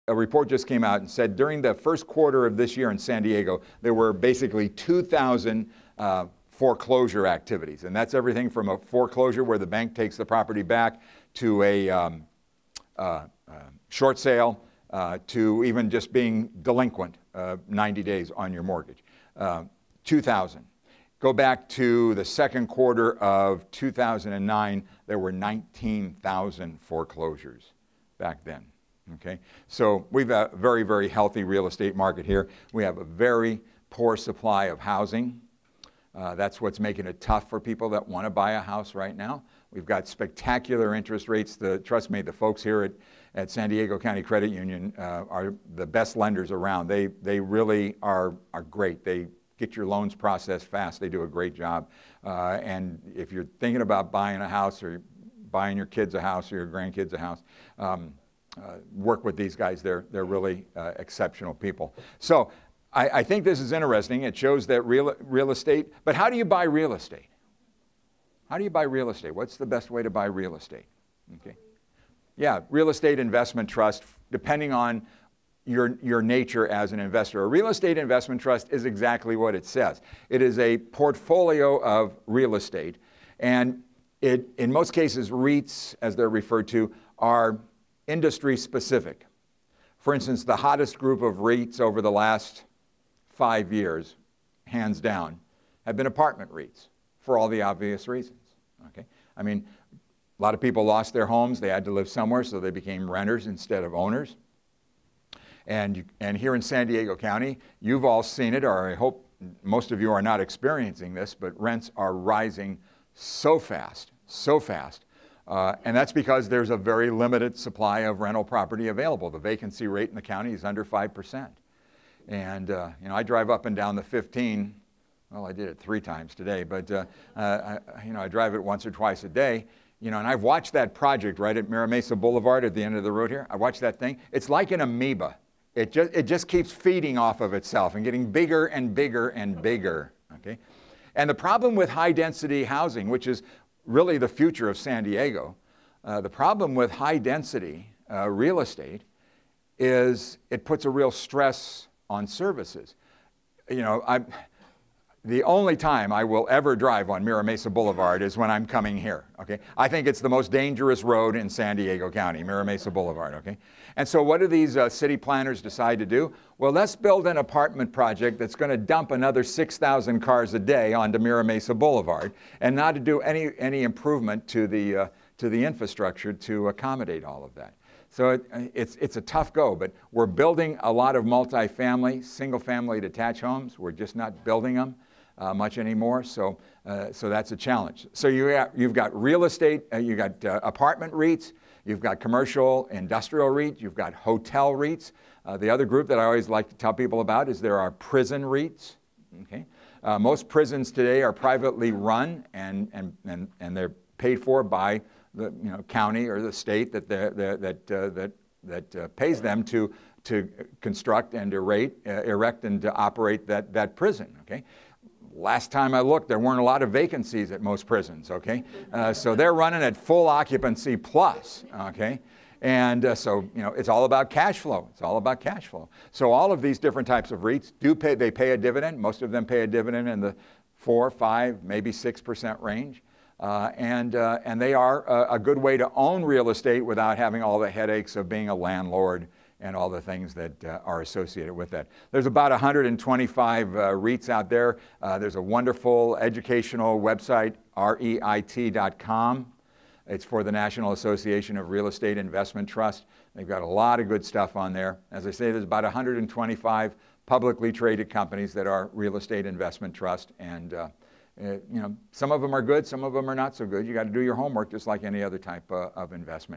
a report just came out and said during the first quarter of this year in San Diego, there were basically 2,000 foreclosure activities. And that's everything from a foreclosure where the bank takes the property back to a short sale to even just being delinquent 90 days on your mortgage. 2,000. Go back to the second quarter of 2009, there were 19,000 foreclosures back then. Okay, so we've a very, very healthy real estate market here. We have a very poor supply of housing. That's what's making it tough for people that want to buy a house right now. We've got spectacular interest rates. Trust me, the folks here at San Diego County Credit Union are the best lenders around. They really are great. They get your loans processed fast. They do a great job. And if you're thinking about buying a house or buying your kids a house or your grandkids a house, work with these guys. They're really exceptional people. So I think this is interesting. It shows that real estate, but how do you buy real estate? How do you buy real estate? What's the best way to buy real estate? Okay. Yeah, real estate investment trust, depending on your nature as an investor. A real estate investment trust is exactly what it says. It is a portfolio of real estate, and in most cases, REITs, as they're referred to, are industry specific. For instance, the hottest group of REITs over the last 5 years, hands down, have been apartment REITs for all the obvious reasons. Okay? I mean, a lot of people lost their homes. They had to live somewhere, so they became renters instead of owners. And here in San Diego County, you've all seen it, or I hope most of you are not experiencing this, but rents are rising so fast, so fast. And that's because there's a very limited supply of rental property available. The vacancy rate in the county is under 5%. And I drive up and down the 15. Well, I did it 3 times today, but I drive it once or twice a day. And I've watched that project right at Mira Mesa Boulevard at the end of the road here. I watched that thing. It's like an amoeba. It just keeps feeding off of itself and getting bigger and bigger and bigger. Okay? And the problem with high-density housing, which is really the future of San Diego, the problem with high-density real estate is it puts a real stress on services. The only time I will ever drive on Mira Mesa Boulevard is when I'm coming here, okay? I think it's the most dangerous road in San Diego County, Mira Mesa Boulevard, okay? And so what do these city planners decide to do? Well, let's build an apartment project that's going to dump another 6,000 cars a day onto Mira Mesa Boulevard and not to do any improvement to the infrastructure to accommodate all of that. So it's a tough go, but we're building a lot of multifamily, single-family detached homes. We're just not building them much anymore, so that's a challenge. So you've got real estate, you've got apartment REITs, you've got commercial industrial REITs, you've got hotel REITs. The other group that I always like to tell people about is there are prison REITs. Okay? Most prisons today are privately run and they're paid for by the county or the state that pays them to construct and erect and to operate that prison. Okay. Last time I looked, there weren't a lot of vacancies at most prisons. Okay, so they're running at full occupancy plus. Okay. And so, it's all about cash flow. It's all about cash flow. So all of these different types of REITs they pay a dividend. Most of them pay a dividend in the 4, 5, maybe 6% range. And they are a good way to own real estate without having all the headaches of being a landlord and all the things that are associated with that. There's about 125 REITs out there. There's a wonderful educational website, REIT.com. It's for the National Association of Real Estate Investment Trust. They've got a lot of good stuff on there. As I say, there's about 125 publicly traded companies that are real estate investment trust, and some of them are good, some of them are not so good. You got to do your homework just like any other type of investment.